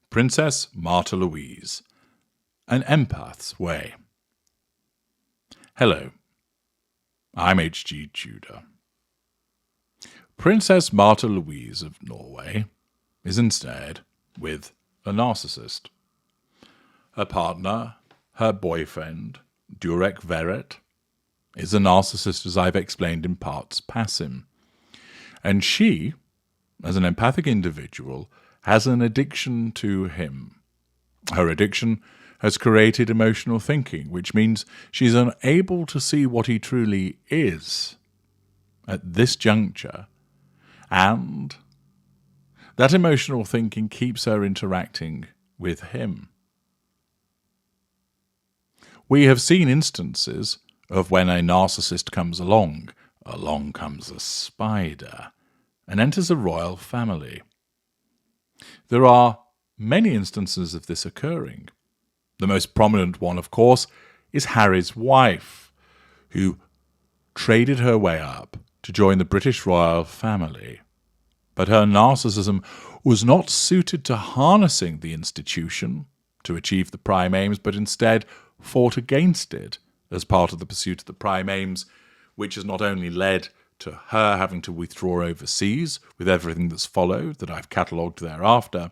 Princess Martha Louise, An Empaths Way. Hello, I'm H.G. Tudor. Princess Martha Louise of Norway is instead with a narcissist. Her partner, her boyfriend, Durek Verret, is a narcissist, as I've explained in parts passim. And she, as an empathic individual, has an addiction to him. Her addiction has created emotional thinking, which means she's unable to see what he truly is at this juncture, and that emotional thinking keeps her interacting with him. We have seen instances of when a narcissist comes along comes a spider, and enters a royal family. There are many instances of this occurring. The most prominent one, of course, is Harry's wife, who traded her way up to join the British royal family. But her narcissism was not suited to harnessing the institution to achieve the prime aims, but instead fought against it as part of the pursuit of the prime aims, which has not only led to her having to withdraw overseas with everything that's followed that I've catalogued thereafter,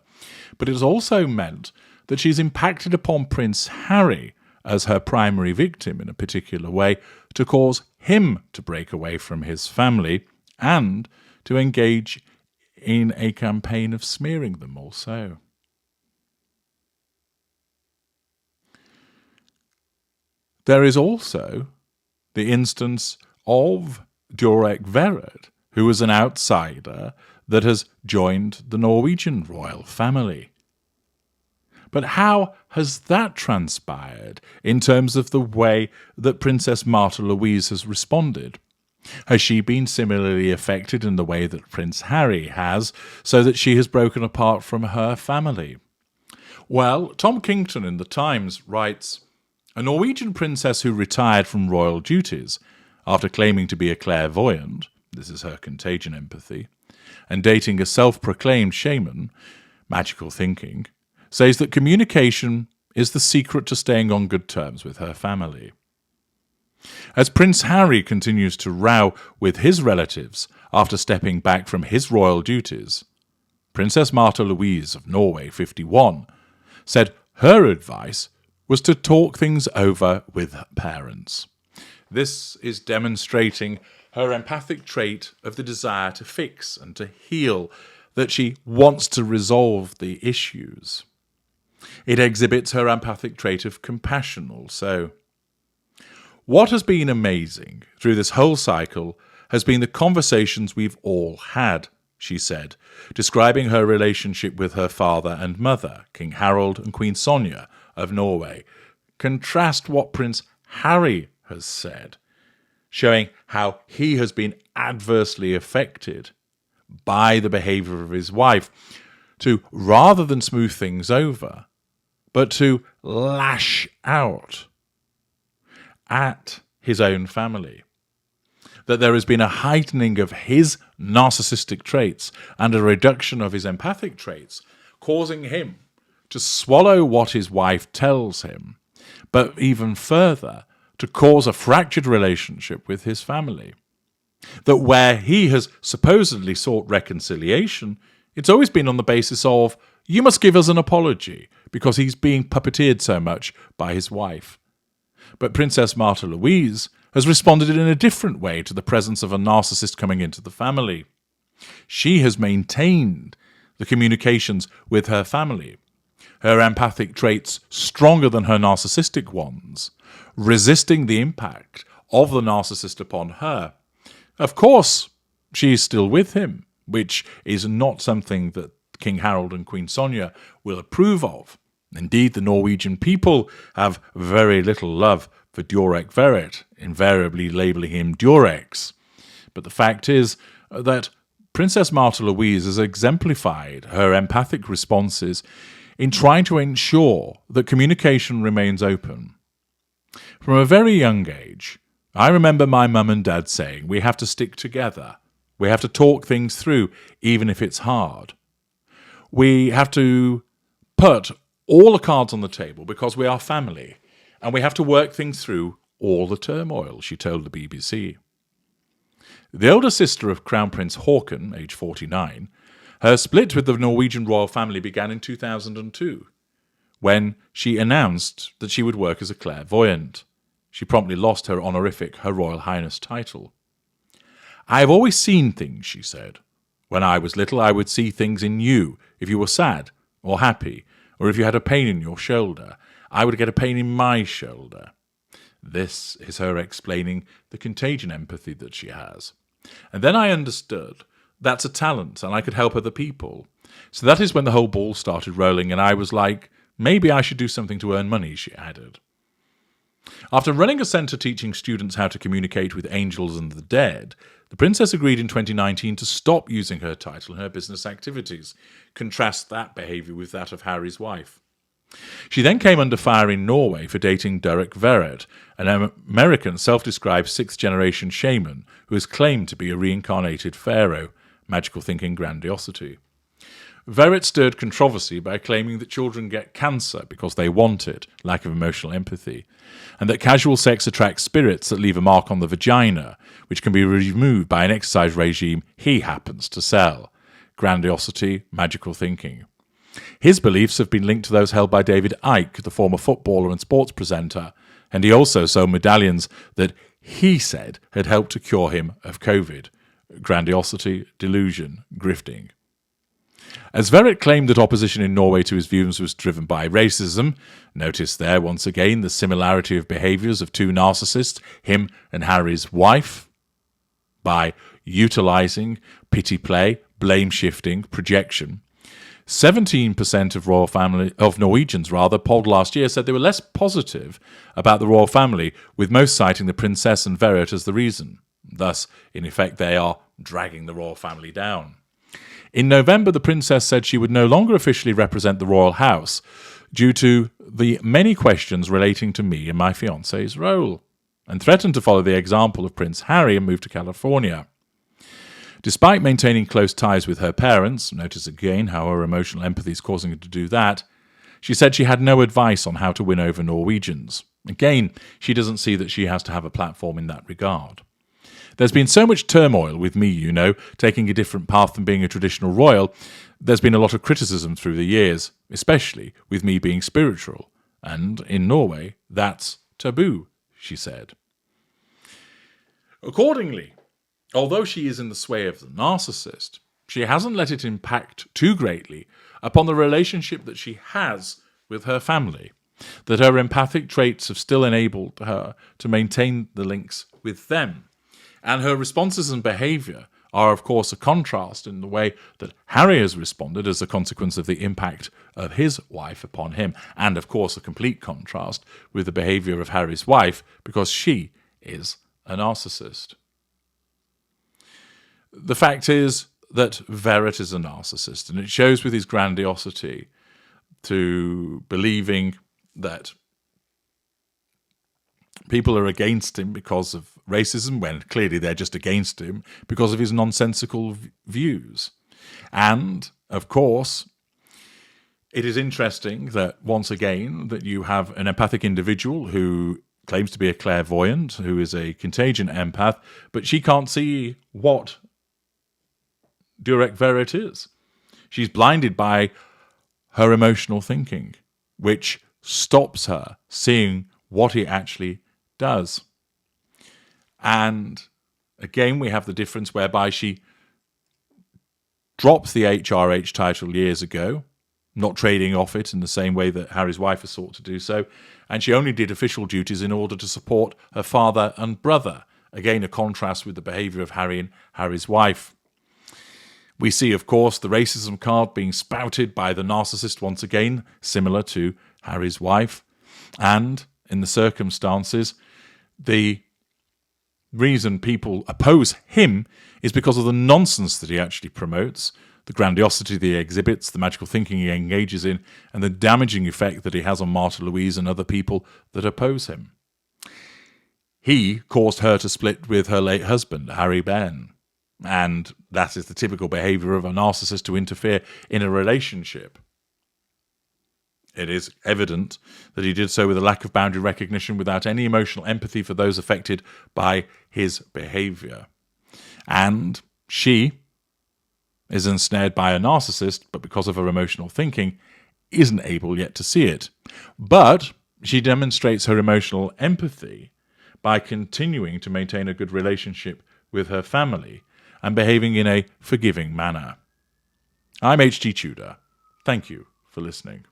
but it has also meant that she's impacted upon Prince Harry as her primary victim in a particular way to cause him to break away from his family and to engage in a campaign of smearing them also. There is also the instance of Durek Verret, who is an outsider that has joined the Norwegian royal family. But how has that transpired in terms of the way that Princess Martha Louise has responded? Has she been similarly affected in the way that Prince Harry has, so that she has broken apart from her family? Well, Tom Kington in The Times writes, "A Norwegian princess who retired from royal duties after claiming to be a clairvoyant," this is her contagion empathy, "and dating a self-proclaimed shaman, magical thinking, says that communication is the secret to staying on good terms with her family." As Prince Harry continues to row with his relatives after stepping back from his royal duties, Princess Martha Louise of Norway, 51, said her advice was to talk things over with parents. This is demonstrating her empathic trait of the desire to fix and to heal, that she wants to resolve the issues. It exhibits her empathic trait of compassion also. What has been amazing through this whole cycle has been the conversations we've all had, she said, describing her relationship with her father and mother, King Harold and Queen Sonja of Norway. Contrast what Prince Harry has said, showing how he has been adversely affected by the behaviour of his wife, to, rather than smooth things over, but to lash out at his own family. That there has been a heightening of his narcissistic traits and a reduction of his empathic traits, causing him to swallow what his wife tells him, but even further, to cause a fractured relationship with his family. That where he has supposedly sought reconciliation, it's always been on the basis of, you must give us an apology, because he's being puppeteered so much by his wife. But Princess Martha Louise has responded in a different way to the presence of a narcissist coming into the family. She has maintained the communications with her family, her empathic traits stronger than her narcissistic ones, resisting the impact of the narcissist upon her. Of course, she is still with him, which is not something that King Harold and Queen Sonja will approve of. Indeed, the Norwegian people have very little love for Durek Verret, invariably labelling him Durex. But the fact is that Princess Martha Louise has exemplified her empathic responses in trying to ensure that communication remains open. From a very young age, I remember my mum and dad saying, we have to stick together. We have to talk things through, even if it's hard. We have to put all the cards on the table because we are family and we have to work things through all the turmoil, she told the BBC. The older sister of Crown Prince Haakon, age 49, her split with the Norwegian royal family began in 2002, when she announced that she would work as a clairvoyant. She promptly lost her honorific Her Royal Highness title. "I have always seen things," she said. "When I was little, I would see things in you. If you were sad or happy, or if you had a pain in your shoulder, I would get a pain in my shoulder." This is her explaining the contagion empathy that she has. And then I understood that's a talent and I could help other people. So that is when the whole ball started rolling and I was like, maybe I should do something to earn money, she added. After running a centre teaching students how to communicate with angels and the dead, the princess agreed in 2019 to stop using her title in her business activities. Contrast that behaviour with that of Harry's wife. She then came under fire in Norway for dating Derek Verrett, an American self-described sixth-generation shaman who is claimed to be a reincarnated pharaoh, magical thinking grandiosity. Verrett stirred controversy by claiming that children get cancer because they want it, lack of emotional empathy, and that casual sex attracts spirits that leave a mark on the vagina, which can be removed by an exercise regime he happens to sell. Grandiosity, magical thinking. His beliefs have been linked to those held by David Icke, the former footballer and sports presenter, and he also sold medallions that he said had helped to cure him of COVID. Grandiosity, delusion, grifting. As Verrett claimed that opposition in Norway to his views was driven by racism, notice there once again the similarity of behaviours of two narcissists, him and Harry's wife, by utilising pity play, blame shifting, projection. 17% of Norwegians polled last year said they were less positive about the royal family, with most citing the princess and Verrett as the reason. Thus, in effect, they are dragging the royal family down. In November, the princess said she would no longer officially represent the royal house due to the many questions relating to me and my fiancé's role, and threatened to follow the example of Prince Harry and move to California. Despite maintaining close ties with her parents, notice again how her emotional empathy is causing her to do that, she said she had no advice on how to win over Norwegians. Again, she doesn't see that she has to have a platform in that regard. There's been so much turmoil with me, taking a different path than being a traditional royal. There's been a lot of criticism through the years, especially with me being spiritual. And in Norway, that's taboo, she said. Accordingly, although she is in the sway of the narcissist, she hasn't let it impact too greatly upon the relationship that she has with her family, that her empathic traits have still enabled her to maintain the links with them. And her responses and behaviour are, of course, a contrast in the way that Harry has responded as a consequence of the impact of his wife upon him, and, of course, a complete contrast with the behaviour of Harry's wife because she is a narcissist. The fact is that Verrett is a narcissist, and it shows with his grandiosity to believing that people are against him because of racism, when clearly they're just against him because of his nonsensical views. And, of course, it is interesting that, once again, that you have an empathic individual who claims to be a clairvoyant, who is a contagion empath, but she can't see what Tudor Verrett is. She's blinded by her emotional thinking, which stops her seeing what he actually does. And again, we have the difference whereby she drops the HRH title years ago, not trading off it in the same way that Harry's wife has sought to do so, and she only did official duties in order to support her father and brother. Again, a contrast with the behaviour of Harry and Harry's wife. We see, of course, the racism card being spouted by the narcissist once again, similar to Harry's wife. And, in the circumstances, the reason people oppose him is because of the nonsense that he actually promotes, the grandiosity that he exhibits, the magical thinking he engages in, and the damaging effect that he has on Martha Louise and other people that oppose him. He caused her to split with her late husband, Harry Ben. And that is the typical behaviour of a narcissist to interfere in a relationship. It is evident that he did so with a lack of boundary recognition, without any emotional empathy for those affected by his behaviour. And she is ensnared by a narcissist, but because of her emotional thinking, isn't able yet to see it. But she demonstrates her emotional empathy by continuing to maintain a good relationship with her family and behaving in a forgiving manner. I'm H.G. Tudor. Thank you for listening.